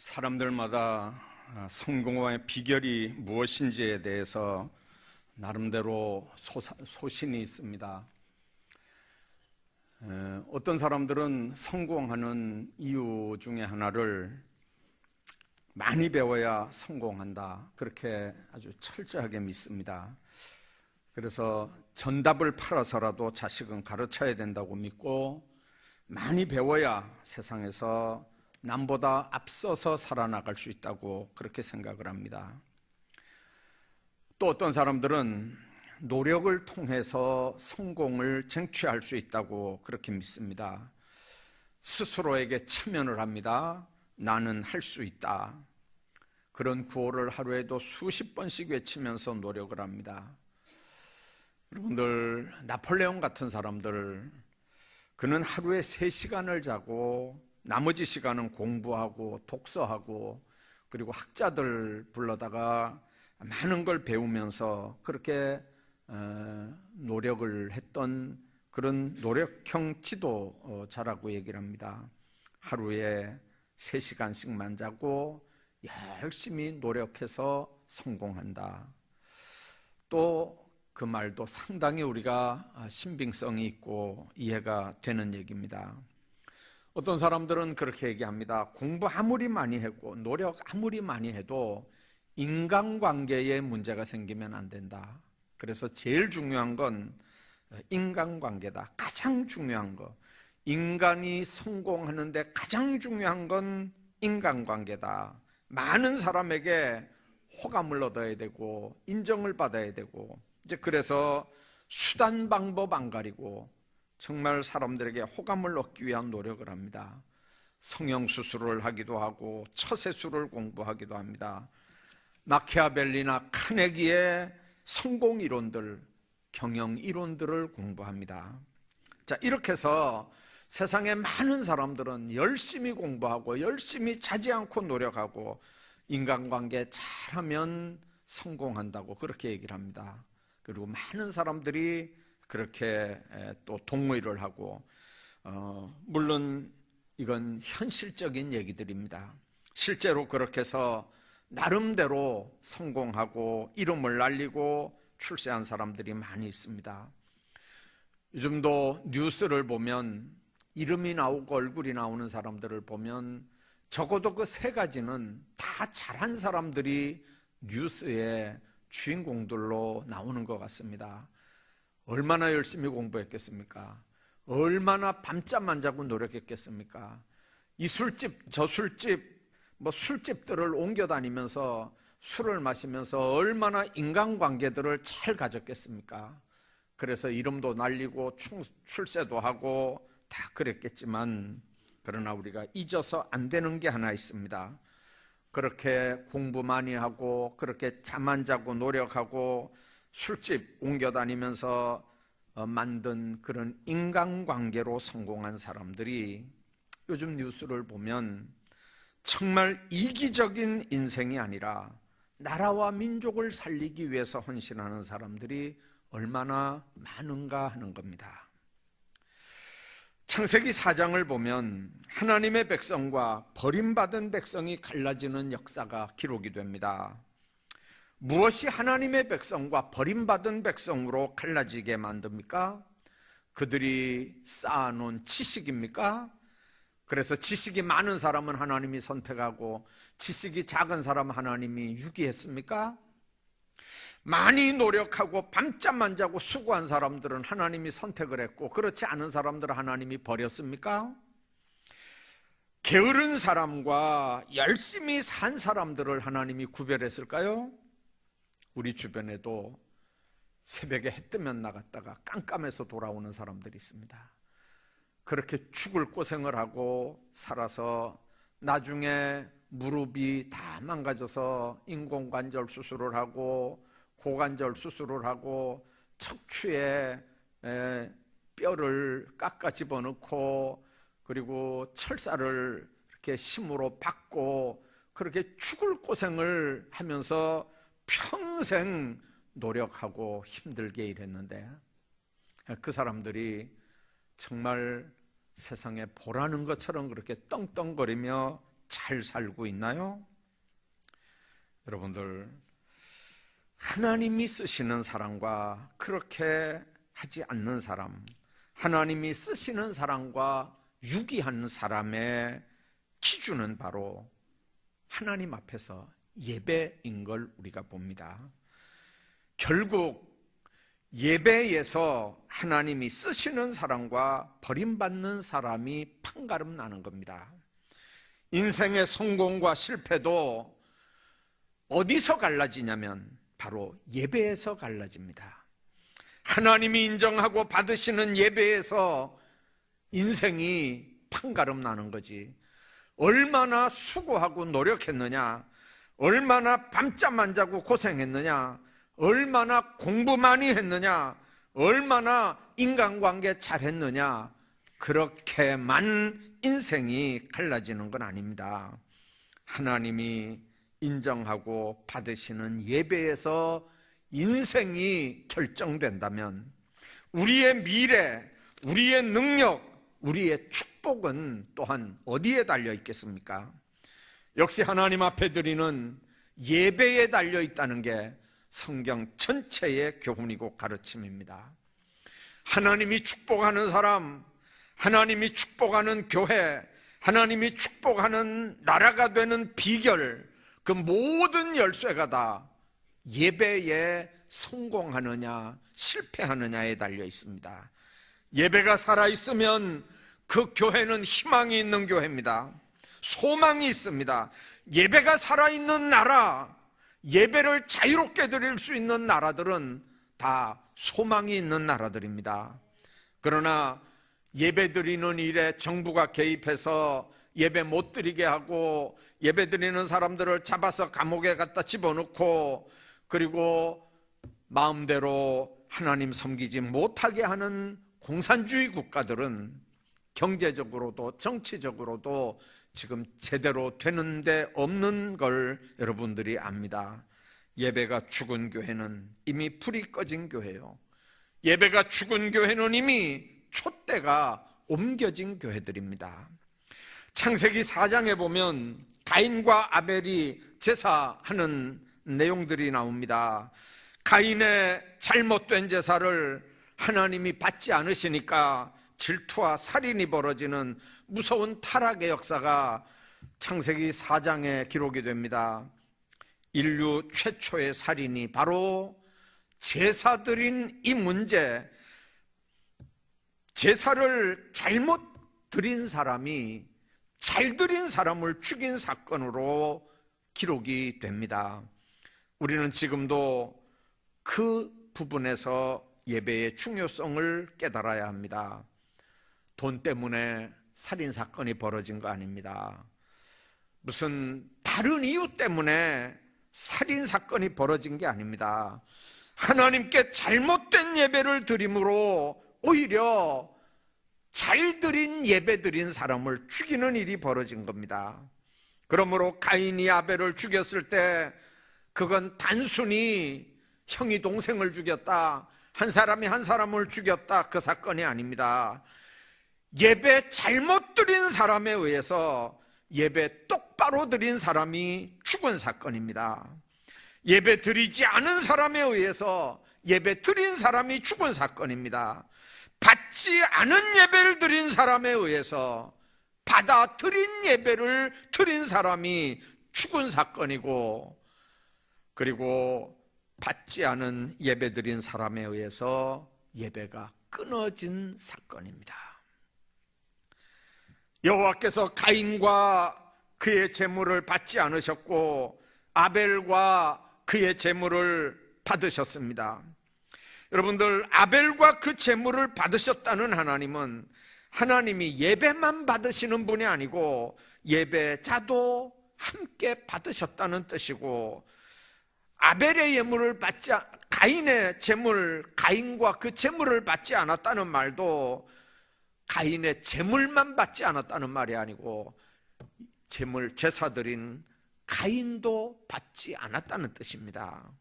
사람들마다 성공의 비결이 무엇인지에 대해서 나름대로 소신이 있습니다. 어떤 사람들은 성공하는 이유 중에 하나를 많이 배워야 성공한다, 그렇게 아주 철저하게 믿습니다. 그래서 전답을 팔아서라도 자식은 가르쳐야 된다고 믿고, 많이 배워야 세상에서 남보다 앞서서 살아나갈 수 있다고 그렇게 생각을 합니다. 또 어떤 사람들은 노력을 통해서 성공을 쟁취할 수 있다고 그렇게 믿습니다. 스스로에게 체면을 합니다. 나는 할 수 있다. 그런 구호를 하루에도 수십 번씩 외치면서 노력을 합니다. 여러분들, 나폴레옹 같은 사람들, 그는 하루에 3시간을 자고 나머지 시간은 공부하고 독서하고 그리고 학자들 불러다가 많은 걸 배우면서 그렇게 노력을 했던 그런 노력형 지도자라고 얘기를 합니다. 하루에 3시간씩만 자고 열심히 노력해서 성공한다. 또 그 말도 상당히 우리가 신빙성이 있고 이해가 되는 얘기입니다. 어떤 사람들은 그렇게 얘기합니다. 공부 아무리 많이 했고 노력 아무리 많이 해도 인간관계에 문제가 생기면 안 된다. 그래서 제일 중요한 건 인간관계다. 가장 중요한 거, 인간이 성공하는데 가장 중요한 건 인간관계다. 많은 사람에게 호감을 얻어야 되고 인정을 받아야 되고, 이제 그래서 수단 방법 안 가리고 정말 사람들에게 호감을 얻기 위한 노력을 합니다. 성형수술을 하기도 하고 처세술을 공부하기도 합니다. 마키아벨리나 카네기의 성공 이론들, 경영 이론들을 공부합니다. 자, 이렇게 해서 세상에 많은 사람들은 열심히 공부하고 열심히 자지 않고 노력하고 인간관계 잘하면 성공한다고 그렇게 얘기를 합니다. 그리고 많은 사람들이 그렇게 또 동의를 하고, 물론 이건 현실적인 얘기들입니다. 실제로 그렇게 해서 나름대로 성공하고 이름을 날리고 출세한 사람들이 많이 있습니다. 요즘도 뉴스를 보면 이름이 나오고 얼굴이 나오는 사람들을 보면 적어도 그 3가지는 다 잘한 사람들이 뉴스의 주인공들로 나오는 것 같습니다. 얼마나 열심히 공부했겠습니까? 얼마나 밤잠 안 자고 노력했겠습니까? 이 술집 저 술집 술집들을 옮겨 다니면서 술을 마시면서 얼마나 인간관계들을 잘 가졌겠습니까? 그래서 이름도 날리고 출세도 하고 다 그랬겠지만, 그러나 우리가 잊어서 안 되는 게 하나 있습니다. 그렇게 공부 많이 하고 그렇게 잠 안 자고 노력하고 술집 옮겨 다니면서 만든 그런 인간관계로 성공한 사람들이 요즘 뉴스를 보면 정말 이기적인 인생이 아니라 나라와 민족을 살리기 위해서 헌신하는 사람들이 얼마나 많은가 하는 겁니다. 창세기 4장을 보면 하나님의 백성과 버림받은 백성이 갈라지는 역사가 기록이 됩니다. 무엇이 하나님의 백성과 버림받은 백성으로 갈라지게 만듭니까? 그들이 쌓아놓은 지식입니까? 그래서 지식이 많은 사람은 하나님이 선택하고 지식이 작은 사람은 하나님이 유기했습니까? 많이 노력하고 밤잠 안 자고 수고한 사람들은 하나님이 선택을 했고, 그렇지 않은 사람들은 하나님이 버렸습니까? 게으른 사람과 열심히 산 사람들을 하나님이 구별했을까요? 우리 주변에도 새벽에 해 뜨면 나갔다가 깜깜해서 돌아오는 사람들이 있습니다. 그렇게 죽을 고생을 하고 살아서 나중에 무릎이 다 망가져서 인공관절 수술을 하고 고관절 수술을 하고 척추에 뼈를 깎아 집어넣고 그리고 철사를 이렇게 심으로 박고 그렇게 죽을 고생을 하면서 평생 노력하고 힘들게 일했는데, 그 사람들이 정말 세상에 보라는 것처럼 그렇게 떵떵거리며 잘 잘 살고 있나요? 여러분들, 하나님이 쓰시는 사람과 그렇게 하지 않는 사람, 하나님이 쓰시는 사람과 유기한 사람의 기준은 바로 하나님 앞에서 예배인 걸 우리가 봅니다. 결국 예배에서 하나님이 쓰시는 사람과 버림받는 사람이 판가름 나는 겁니다. 인생의 성공과 실패도 어디서 갈라지냐면 바로 예배에서 갈라집니다. 하나님이 인정하고 받으시는 예배에서 인생이 판가름 나는 거지. 얼마나 수고하고 노력했느냐, 얼마나 밤잠 안 자고 고생했느냐, 얼마나 공부 많이 했느냐, 얼마나 인간관계 잘했느냐, 그렇게만 인생이 갈라지는 건 아닙니다. 하나님이 인정하고 받으시는 예배에서 인생이 결정된다면 우리의 미래, 우리의 능력, 우리의 축복은 또한 어디에 달려 있겠습니까? 역시 하나님 앞에 드리는 예배에 달려 있다는 게 성경 전체의 교훈이고 가르침입니다. 하나님이 축복하는 사람, 하나님이 축복하는 교회, 하나님이 축복하는 나라가 되는 비결, 그 모든 열쇠가 다 예배에 성공하느냐 실패하느냐에 달려 있습니다. 예배가 살아있으면 그 교회는 희망이 있는 교회입니다. 소망이 있습니다. 예배가 살아있는 나라, 예배를 자유롭게 드릴 수 있는 나라들은 다 소망이 있는 나라들입니다. 그러나 예배 드리는 일에 정부가 개입해서 예배 못 드리게 하고 예배 드리는 사람들을 잡아서 감옥에 갖다 집어넣고 그리고 마음대로 하나님 섬기지 못하게 하는 공산주의 국가들은 경제적으로도 정치적으로도 지금 제대로 되는데 없는 걸 여러분들이 압니다. 예배가 죽은 교회는 이미 불이 꺼진 교회요. 예배가 죽은 교회는 이미 촛대가 옮겨진 교회들입니다. 창세기 4장에 보면 가인과 아벨이 제사하는 내용들이 나옵니다. 가인의 잘못된 제사를 하나님이 받지 않으시니까 질투와 살인이 벌어지는 무서운 타락의 역사가 창세기 4장에 기록이 됩니다. 인류 최초의 살인이 바로 제사 드린 이 문제, 제사를 잘못 드린 사람이 잘 드린 사람을 죽인 사건으로 기록이 됩니다. 우리는 지금도 그 부분에서 예배의 중요성을 깨달아야 합니다. 돈 때문에 살인사건이 벌어진 거 아닙니다. 무슨 다른 이유 때문에 살인사건이 벌어진 게 아닙니다. 하나님께 잘못된 예배를 드림으로 오히려 잘 드린 예배 드린 사람을 죽이는 일이 벌어진 겁니다. 그러므로 가인이 아벨을 죽였을 때 그건 단순히 형이 동생을 죽였다, 한 사람이 한 사람을 죽였다, 그 사건이 아닙니다. 예배 잘못 드린 사람에 의해서 예배 똑바로 드린 사람이 죽은 사건입니다. 예배 드리지 않은 사람에 의해서 예배 드린 사람이 죽은 사건입니다. 받지 않은 예배를 드린 사람에 의해서 받아 드린 예배를 드린 사람이 죽은 사건이고, 그리고 받지 않은 예배 드린 사람에 의해서 예배가 끊어진 사건입니다. 여호와께서 가인과 그의 제물을 받지 않으셨고 아벨과 그의 제물을 받으셨습니다. 여러분들, 아벨과 그 제물을 받으셨다는 하나님은 하나님이 예배만 받으시는 분이 아니고 예배자도 함께 받으셨다는 뜻이고, 아벨의 예물을 받지, 가인의 제물, 가인과 그 제물을 받지 않았다는 말도 가인의 제물만 받지 않았다는 말이 아니고 제물, 제사 드린 가인도 받지 않았다는 뜻입니다.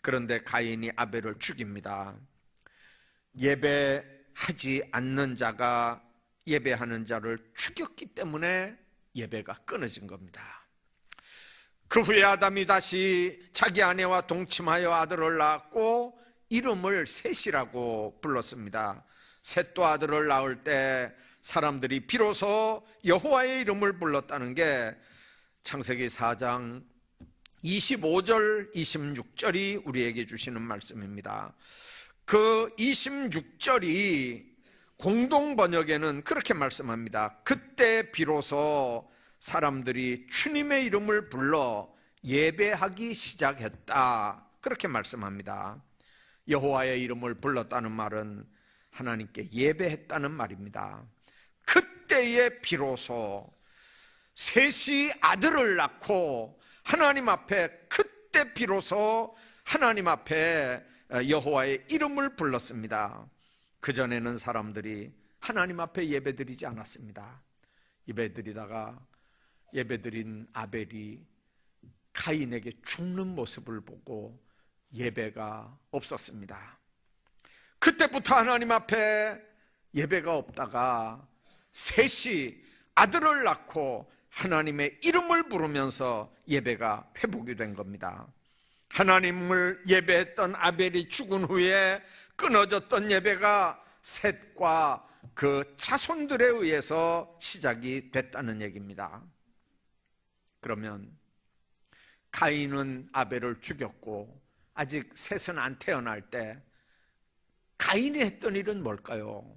그런데 가인이 아벨을 죽입니다. 예배하지 않는 자가 예배하는 자를 죽였기 때문에 예배가 끊어진 겁니다. 그 후에 아담이 다시 자기 아내와 동침하여 아들을 낳았고 이름을 셋이라고 불렀습니다. 셋도 아들을 낳을 때 사람들이 비로소 여호와의 이름을 불렀다는 게 창세기 4장 25절 26절이 우리에게 주시는 말씀입니다. 그 26절이 공동 번역에는 그렇게 말씀합니다. 그때 비로소 사람들이 주님의 이름을 불러 예배하기 시작했다, 그렇게 말씀합니다. 여호와의 이름을 불렀다는 말은 하나님께 예배했다는 말입니다. 그때에 비로소 셋이 아들을 낳고 하나님 앞에, 그때 비로소 하나님 앞에 여호와의 이름을 불렀습니다. 그전에는 사람들이 하나님 앞에 예배드리지 않았습니다. 예배드린 아벨이 가인에게 죽는 모습을 보고 예배가 없었습니다. 그때부터 하나님 앞에 예배가 없다가 셋이 아들을 낳고 하나님의 이름을 부르면서 예배가 회복이 된 겁니다. 하나님을 예배했던 아벨이 죽은 후에 끊어졌던 예배가 셋과 그 자손들에 의해서 시작이 됐다는 얘기입니다. 그러면 가인은 아벨을 죽였고 아직 셋은 안 태어날 때 가인이 했던 일은 뭘까요?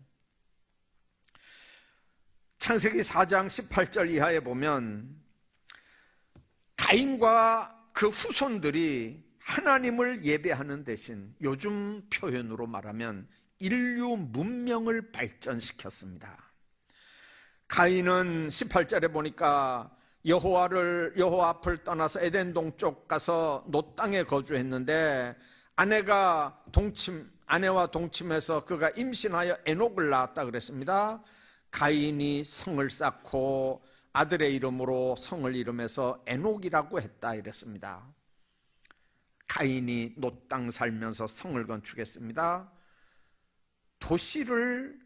창세기 4장 18절 이하에 보면 가인과 그 후손들이 하나님을 예배하는 대신 요즘 표현으로 말하면 인류 문명을 발전시켰습니다. 가인은 18절에 보니까 여호와 앞을 떠나서 에덴 동쪽 가서 놋 땅에 거주했는데 아내와 동침해서 그가 임신하여 에녹을 낳았다 그랬습니다. 가인이 성을 쌓고 아들의 이름으로 성을 이름해서 에녹이라고 했다 이랬습니다. 가인이 놋 땅 살면서 성을 건축했습니다. 도시를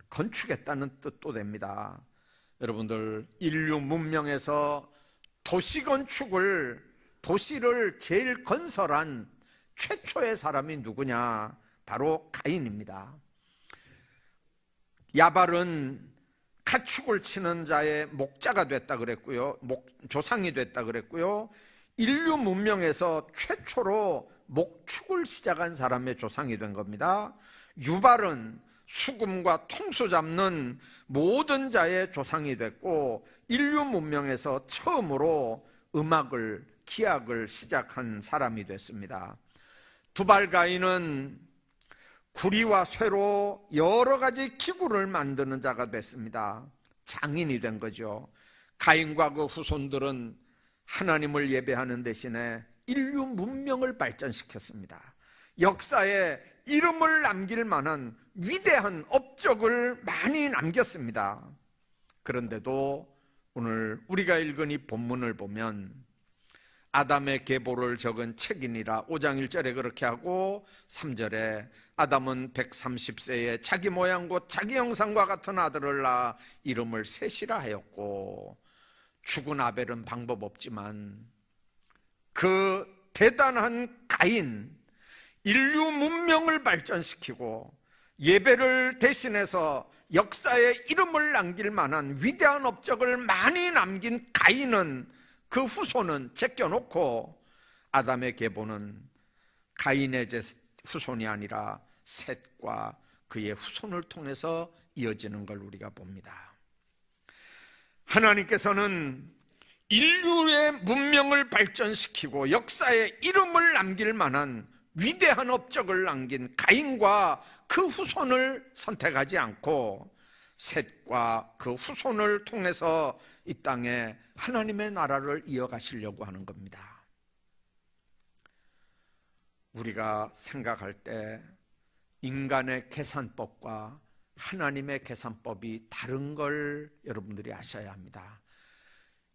건축했다는 뜻도 됩니다. 여러분들, 인류 문명에서 도시를 제일 건설한 최초의 사람이 누구냐? 바로 가인입니다. 야발은 가축을 치는 자의 목자가 됐다 그랬고요, 조상이 됐다 그랬고요, 인류 문명에서 최초로 목축을 시작한 사람의 조상이 된 겁니다. 유발은 수금과 통수 잡는 모든 자의 조상이 됐고 인류 문명에서 처음으로 음악을, 기악을 시작한 사람이 됐습니다. 두발가인은 구리와 쇠로 여러 가지 기구를 만드는 자가 됐습니다. 장인이 된 거죠. 가인과 그 후손들은 하나님을 예배하는 대신에 인류 문명을 발전시켰습니다. 역사에 이름을 남길 만한 위대한 업적을 많이 남겼습니다. 그런데도 오늘 우리가 읽은 이 본문을 보면 아담의 계보를 적은 책이니라 5장 1절에 그렇게 하고 3절에 아담은 130세에 자기 모양 곧 자기 형상과 같은 아들을 낳아 이름을 셋이라 하였고, 죽은 아벨은 방법 없지만 그 대단한 가인, 인류 문명을 발전시키고 예배를 대신해서 역사에 이름을 남길 만한 위대한 업적을 많이 남긴 가인은, 그 후손은 제껴놓고 아담의 계보는 가인의 후손이 아니라 셋과 그의 후손을 통해서 이어지는 걸 우리가 봅니다. 하나님께서는 인류의 문명을 발전시키고 역사에 이름을 남길 만한 위대한 업적을 남긴 가인과 그 후손을 선택하지 않고 셋과 그 후손을 통해서 이 땅에 하나님의 나라를 이어가시려고 하는 겁니다. 우리가 생각할 때 인간의 계산법과 하나님의 계산법이 다른 걸 여러분들이 아셔야 합니다.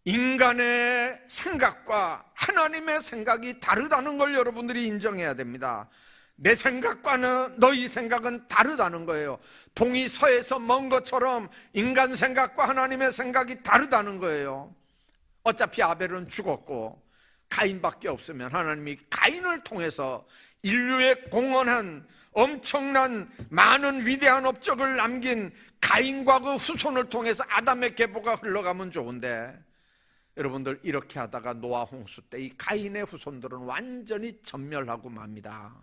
인간의 생각과 하나님의 생각이 다르다는 걸 여러분들이 인정해야 됩니다. 내 생각과는 너희 생각은 다르다는 거예요. 동이 서에서 먼 것처럼 인간 생각과 하나님의 생각이 다르다는 거예요. 어차피 아벨은 죽었고 가인밖에 없으면 하나님이 가인을 통해서 인류의 공헌한 엄청난 많은 위대한 업적을 남긴 가인과 그 후손을 통해서 아담의 계보가 흘러가면 좋은데, 여러분들 이렇게 하다가 노아 홍수 때 이 가인의 후손들은 완전히 전멸하고 맙니다.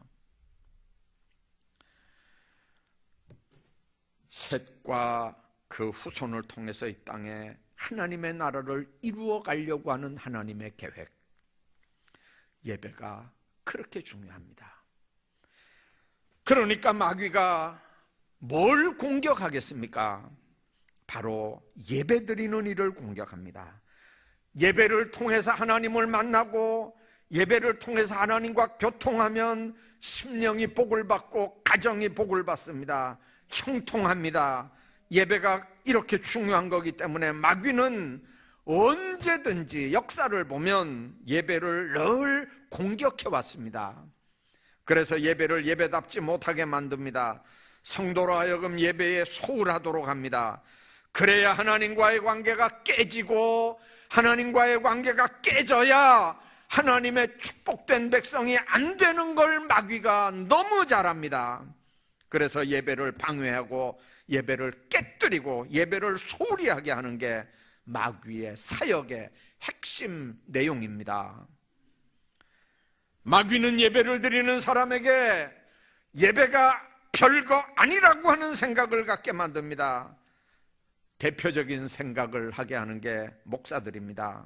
셋과 그 후손을 통해서 이 땅에 하나님의 나라를 이루어 가려고 하는 하나님의 계획, 예배가 그렇게 중요합니다. 그러니까 마귀가 뭘 공격하겠습니까? 바로 예배드리는 일을 공격합니다. 예배를 통해서 하나님을 만나고 예배를 통해서 하나님과 교통하면 심령이 복을 받고 가정이 복을 받습니다. 형통합니다. 예배가 이렇게 중요한 거기 때문에 마귀는 언제든지 역사를 보면 예배를 늘 공격해 왔습니다. 그래서 예배를 예배답지 못하게 만듭니다. 성도로 하여금 예배에 소홀하도록 합니다. 그래야 하나님과의 관계가 깨지고, 하나님과의 관계가 깨져야 하나님의 축복된 백성이 안 되는 걸 마귀가 너무 잘합니다. 그래서 예배를 방해하고 예배를 깨뜨리고 예배를 소홀히 하게 하는 게 마귀의 사역의 핵심 내용입니다. 마귀는 예배를 드리는 사람에게 예배가 별거 아니라고 하는 생각을 갖게 만듭니다. 대표적인 생각을 하게 하는 게 목사들입니다.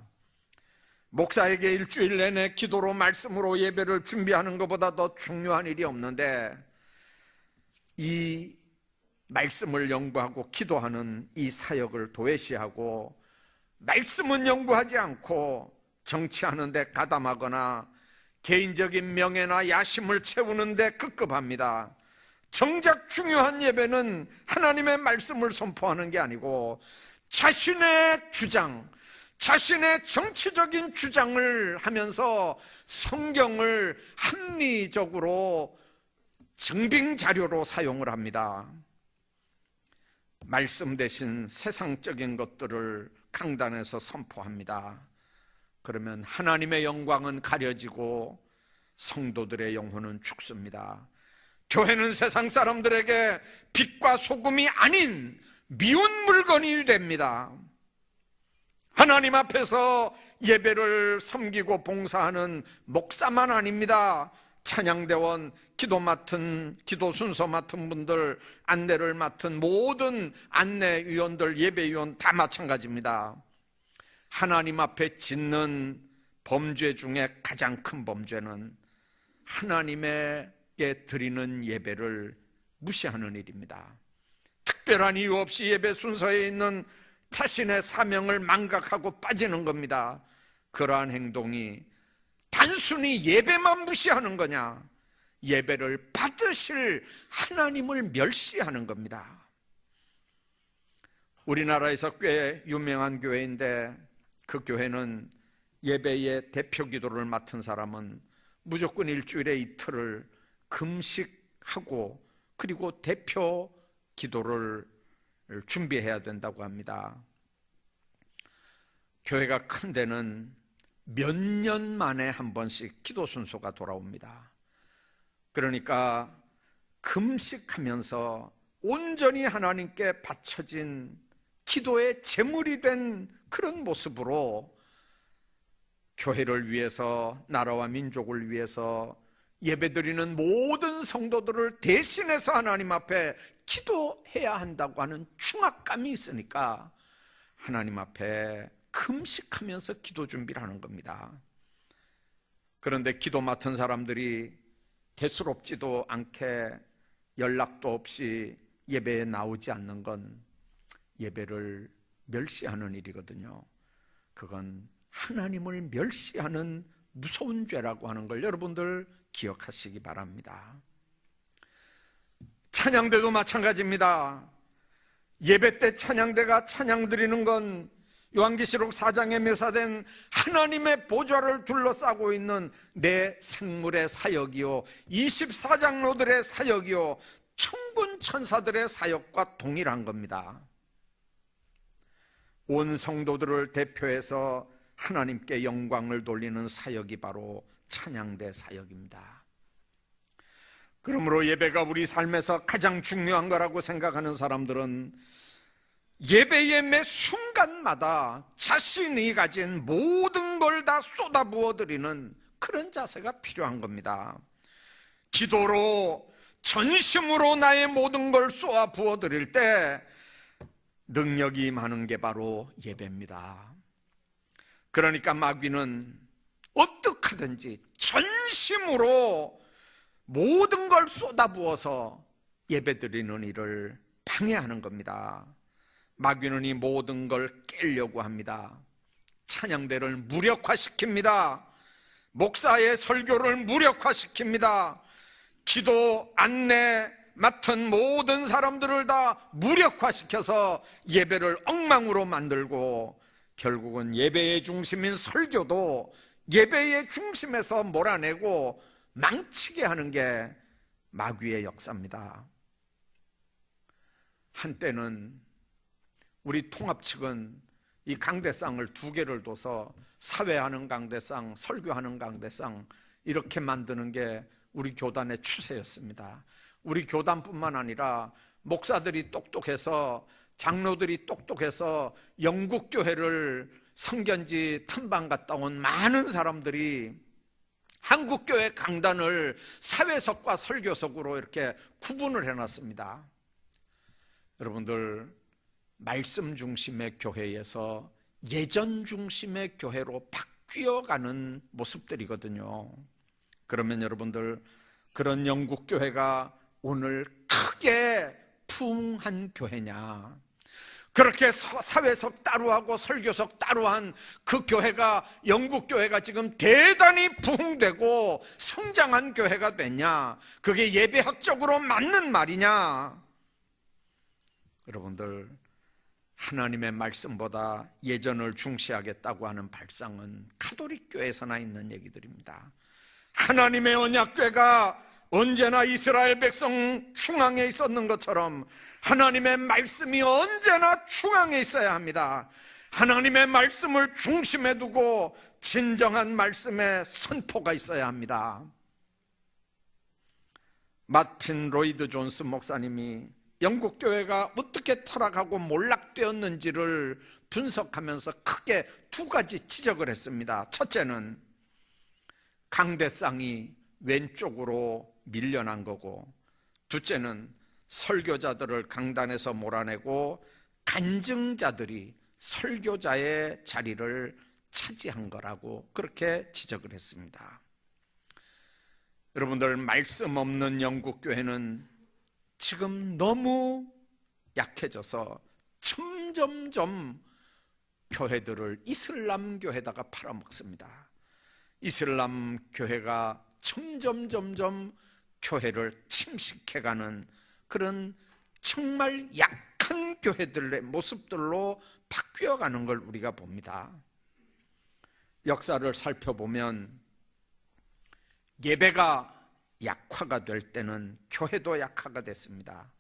목사에게 일주일 내내 기도로 말씀으로 예배를 준비하는 것보다 더 중요한 일이 없는데, 이 말씀을 연구하고 기도하는 이 사역을 도외시하고 말씀은 연구하지 않고 정치하는 데 가담하거나 개인적인 명예나 야심을 채우는 데 급급합니다. 정작 중요한 예배는 하나님의 말씀을 선포하는 게 아니고 자신의 주장, 자신의 정치적인 주장을 하면서 성경을 합리적으로 증빙 자료로 사용을 합니다. 말씀 대신 세상적인 것들을 강단에서 선포합니다. 그러면 하나님의 영광은 가려지고 성도들의 영혼은 죽습니다. 교회는 세상 사람들에게 빛과 소금이 아닌 미운 물건이 됩니다. 하나님 앞에서 예배를 섬기고 봉사하는 목사만 아닙니다. 찬양대원, 기도 맡은, 기도 순서 맡은 분들, 안내를 맡은 모든 안내위원들, 예배위원 다 마찬가지입니다. 하나님 앞에 짓는 범죄 중에 가장 큰 범죄는 하나님에게 드리는 예배를 무시하는 일입니다. 특별한 이유 없이 예배 순서에 있는 자신의 사명을 망각하고 빠지는 겁니다. 그러한 행동이 단순히 예배만 무시하는 거냐? 예배를 받으실 하나님을 멸시하는 겁니다. 우리나라에서 꽤 유명한 교회인데, 그 교회는 예배의 대표 기도를 맡은 사람은 무조건 일주일에 이틀을 금식하고 그리고 대표 기도를 준비해야 된다고 합니다. 교회가 큰 데는 몇 년 만에 한 번씩 기도 순서가 돌아옵니다. 그러니까 금식하면서 온전히 하나님께 바쳐진 기도의 제물이 된 그런 모습으로 교회를 위해서, 나라와 민족을 위해서 예배드리는 모든 성도들을 대신해서 하나님 앞에 기도해야 한다고 하는 중압감이 있으니까 하나님 앞에 금식하면서 기도 준비를 하는 겁니다. 그런데 기도 맡은 사람들이 대수롭지도 않게 연락도 없이 예배에 나오지 않는 건 예배를 멸시하는 일이거든요. 그건 하나님을 멸시하는 무서운 죄라고 하는 걸 여러분들 기억하시기 바랍니다. 찬양대도 마찬가지입니다. 예배 때 찬양대가 찬양 드리는 건 요한계시록 4장에 묘사된 하나님의 보좌를 둘러싸고 있는 내 생물의 사역이요 24장로들의 사역이요 천군 천사들의 사역과 동일한 겁니다. 온 성도들을 대표해서 하나님께 영광을 돌리는 사역이 바로 찬양대 사역입니다. 그러므로 예배가 우리 삶에서 가장 중요한 거라고 생각하는 사람들은 예배의 매 순간마다 자신이 가진 모든 걸 다 쏟아부어 드리는 그런 자세가 필요한 겁니다. 기도로 전심으로 나의 모든 걸 쏟아 부어 드릴 때 능력이 임하는 게 바로 예배입니다. 그러니까 마귀는 어떻게 하든지 전심으로 모든 걸 쏟아부어서 예배드리는 일을 방해하는 겁니다. 마귀는 이 모든 걸 깨려고 합니다. 찬양대를 무력화시킵니다. 목사의 설교를 무력화시킵니다. 기도 안내 맡은 모든 사람들을 다 무력화시켜서 예배를 엉망으로 만들고 결국은 예배의 중심인 설교도 예배의 중심에서 몰아내고 망치게 하는 게 마귀의 역사입니다. 한때는 우리 통합 측은 이 강대상을 2개를 둬서 사회하는 강대상, 설교하는 강대상 이렇게 만드는 게 우리 교단의 추세였습니다. 우리 교단뿐만 아니라 목사들이 똑똑해서 장로들이 똑똑해서 영국교회를 성견지 탐방 갔다 온 많은 사람들이 한국교회 강단을 사회석과 설교석으로 이렇게 구분을 해놨습니다. 여러분들 말씀 중심의 교회에서 예전 중심의 교회로 바뀌어가는 모습들이거든요. 그러면 여러분들 그런 영국교회가 오늘 크게 부흥한 교회냐? 그렇게 사회석 따로 하고 설교석 따로 한 그 교회가 영국교회가 지금 대단히 부흥되고 성장한 교회가 됐냐? 그게 예배학적으로 맞는 말이냐? 여러분들 하나님의 말씀보다 예전을 중시하겠다고 하는 발상은 가톨릭 교회에서나 있는 얘기들입니다. 하나님의 언약궤가 언제나 이스라엘 백성 중앙에 있었는 것처럼 하나님의 말씀이 언제나 중앙에 있어야 합니다. 하나님의 말씀을 중심에 두고 진정한 말씀의 선포가 있어야 합니다. 마틴 로이드 존스 목사님이 영국 교회가 어떻게 타락하고 몰락되었는지를 분석하면서 크게 2가지 지적을 했습니다. 첫째는 강대상이 왼쪽으로 밀려난 거고, 둘째는 설교자들을 강단에서 몰아내고 간증자들이 설교자의 자리를 차지한 거라고 그렇게 지적을 했습니다. 여러분들 말씀 없는 영국교회는 지금 너무 약해져서 점점점 교회들을 이슬람 교회다가 팔아먹습니다. 이슬람 교회가 점점 교회를 침식해가는 그런 정말 약한 교회들의 모습들로 바뀌어가는 걸 우리가 봅니다. 역사를 살펴보면 예배가 약화가 될 때는 교회도 약화가 됐습니다.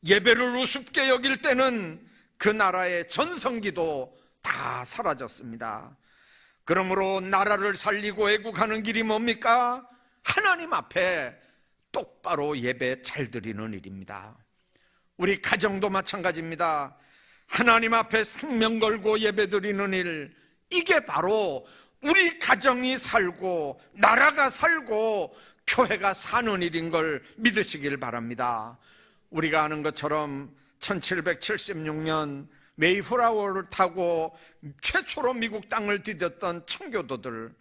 예배를 우습게 여길 때는 그 나라의 전성기도 다 사라졌습니다. 그러므로 나라를 살리고 애국하는 길이 뭡니까? 하나님 앞에 똑바로 예배 잘 드리는 일입니다. 우리 가정도 마찬가지입니다. 하나님 앞에 생명 걸고 예배 드리는 일, 이게 바로 우리 가정이 살고 나라가 살고 교회가 사는 일인 걸 믿으시길 바랍니다. 우리가 아는 것처럼 1776년 메이플라워를 타고 최초로 미국 땅을 디뎠던 청교도들,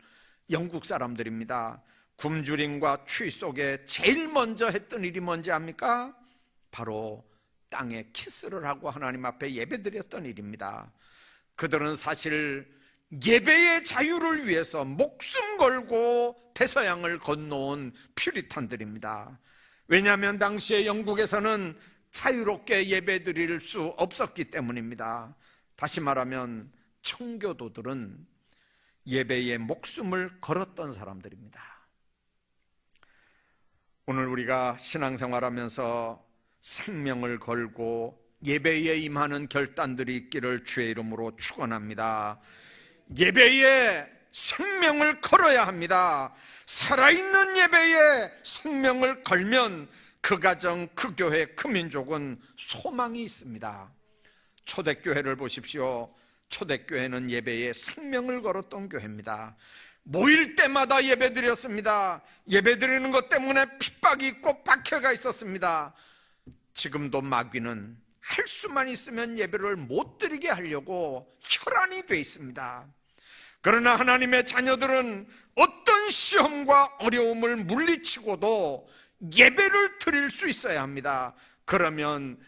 영국 사람들입니다. 굶주림과 추위 속에 제일 먼저 했던 일이 뭔지 압니까? 바로 땅에 키스를 하고 하나님 앞에 예배드렸던 일입니다. 그들은 사실 예배의 자유를 위해서 목숨 걸고 대서양을 건너온 퓨리탄들입니다. 왜냐하면 당시에 영국에서는 자유롭게 예배드릴 수 없었기 때문입니다. 다시 말하면 청교도들은 예배에 목숨을 걸었던 사람들입니다. 오늘 우리가 신앙생활하면서 생명을 걸고 예배에 임하는 결단들이 있기를 주의 이름으로 축원합니다. 예배에 생명을 걸어야 합니다. 살아있는 예배에 생명을 걸면 그 가정, 그 교회, 그 민족은 소망이 있습니다. 초대교회를 보십시오. 초대교회는 예배에 생명을 걸었던 교회입니다. 모일 때마다 예배 드렸습니다. 예배 드리는 것 때문에 핍박이 있고 박해가 있었습니다. 지금도 마귀는 할 수만 있으면 예배를 못 드리게 하려고 혈안이 돼 있습니다. 그러나 하나님의 자녀들은 어떤 시험과 어려움을 물리치고도 예배를 드릴 수 있어야 합니다. 그러면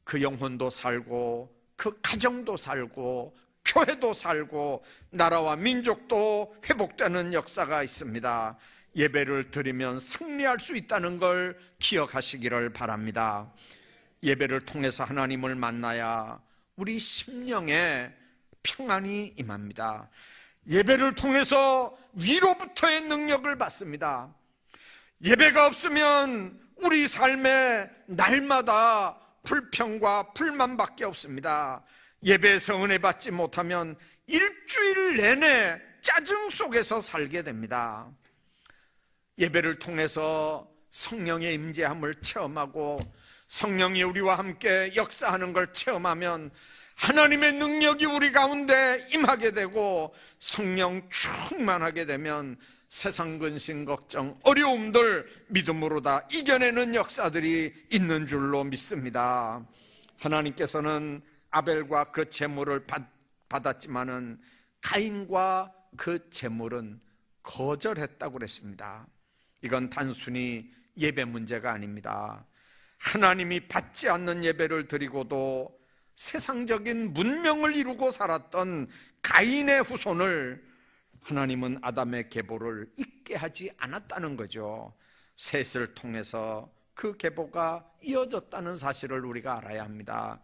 그 영혼도 살고 그 가정도 살고 교회도 살고 나라와 민족도 회복되는 역사가 있습니다. 예배를 드리면 승리할 수 있다는 걸 기억하시기를 바랍니다. 예배를 통해서 하나님을 만나야 우리 심령에 평안이 임합니다. 예배를 통해서 위로부터의 능력을 받습니다. 예배가 없으면 우리 삶에 날마다 불평과 불만밖에 없습니다. 예배에서 은혜 받지 못하면 일주일 내내 짜증 속에서 살게 됩니다. 예배를 통해서 성령의 임재함을 체험하고 성령이 우리와 함께 역사하는 걸 체험하면 하나님의 능력이 우리 가운데 임하게 되고 성령 충만하게 되면 세상 근심 걱정 어려움들 믿음으로 다 이겨내는 역사들이 있는 줄로 믿습니다. 하나님께서는 아벨과 그 제물을 받았지만은 가인과 그 제물은 거절했다고 그랬습니다. 이건 단순히 예배 문제가 아닙니다. 하나님이 받지 않는 예배를 드리고도 세상적인 문명을 이루고 살았던 가인의 후손을 하나님은 아담의 계보를 잊게 하지 않았다는 거죠. 셋을 통해서 그 계보가 이어졌다는 사실을 우리가 알아야 합니다.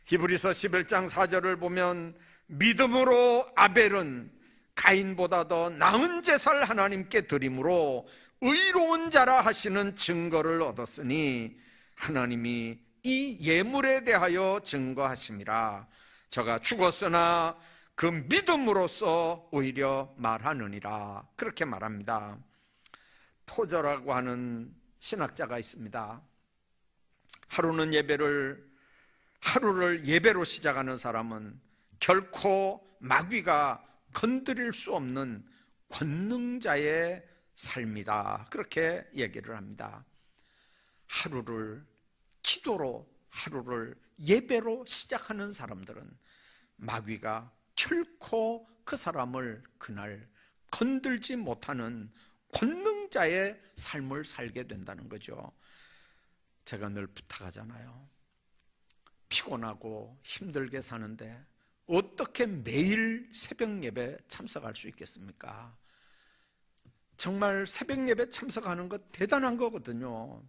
히브리서 11장 4절을 보면 믿음으로 아벨은 가인보다 더 나은 제사를 하나님께 드림으로 의로운 자라 하시는 증거를 얻었으니 하나님이 이 예물에 대하여 증거하심이라. 저가 죽었으나 그 믿음으로써 오히려 말하느니라. 그렇게 말합니다. 토저라고 하는 신학자가 있습니다. 하루를 예배로 시작하는 사람은 결코 마귀가 건드릴 수 없는 권능자의 삶이다. 그렇게 얘기를 합니다. 하루를 기도로, 하루를 예배로 시작하는 사람들은 마귀가 결코 그 사람을 그날 건들지 못하는 권능자의 삶을 살게 된다는 거죠. 제가 늘 부탁하잖아요. 피곤하고 힘들게 사는데 어떻게 매일 새벽 예배 참석할 수 있겠습니까? 정말 새벽 예배 참석하는 것 대단한 거거든요.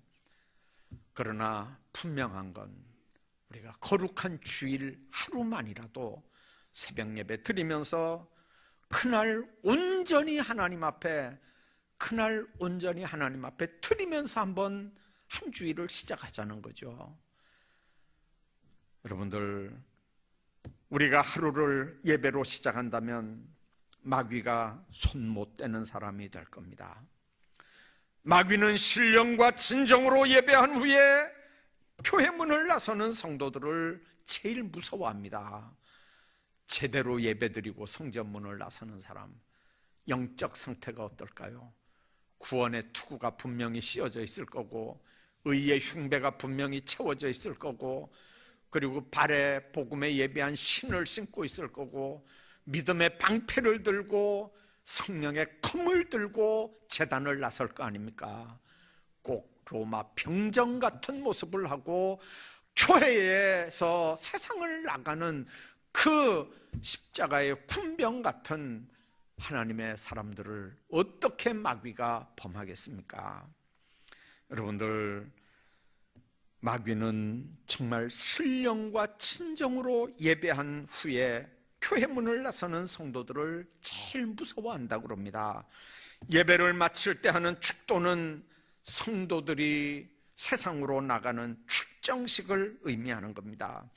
그러나 분명한 건 우리가 거룩한 주일 하루만이라도 새벽 예배 드리면서 그날 온전히 하나님 앞에 드리면서 한번 한 주일을 시작하자는 거죠. 여러분들, 우리가 하루를 예배로 시작한다면 마귀가 손 못 대는 사람이 될 겁니다. 마귀는 신령과 진정으로 예배한 후에 교회 문을 나서는 성도들을 제일 무서워합니다. 제대로 예배드리고 성전문을 나서는 사람, 영적 상태가 어떨까요? 구원의 투구가 분명히 씌워져 있을 거고, 의의 흉배가 분명히 채워져 있을 거고, 그리고 발에 복음에 예배한 신을 신고 있을 거고, 믿음의 방패를 들고 성령의 검을 들고 제단을 나설 거 아닙니까? 꼭 로마 병정 같은 모습을 하고 교회에서 세상을 나가는 그 십자가의 군병 같은 하나님의 사람들을 어떻게 마귀가 범하겠습니까? 여러분들, 마귀는 정말 신령과 친정으로 예배한 후에 교회 문을 나서는 성도들을 제일 무서워한다고 그럽니다. 예배를 마칠 때 하는 축도는 성도들이 세상으로 나가는 출정식을 의미하는 겁니다.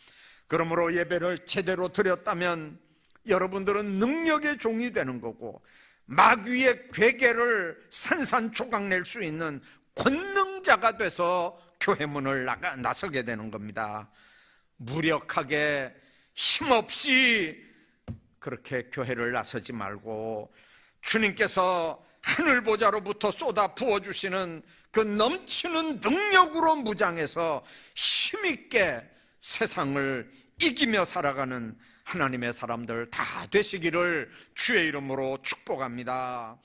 그러므로 예배를 제대로 드렸다면 여러분들은 능력의 종이 되는 거고, 마귀의 괴계를 산산조각낼 수 있는 권능자가 돼서 교회 문을 나서게 되는 겁니다. 무력하게 힘없이 그렇게 교회를 나서지 말고 주님께서 하늘보좌로부터 쏟아 부어주시는 그 넘치는 능력으로 무장해서 힘있게 세상을 이기며 살아가는 하나님의 사람들 다 되시기를 주의 이름으로 축복합니다.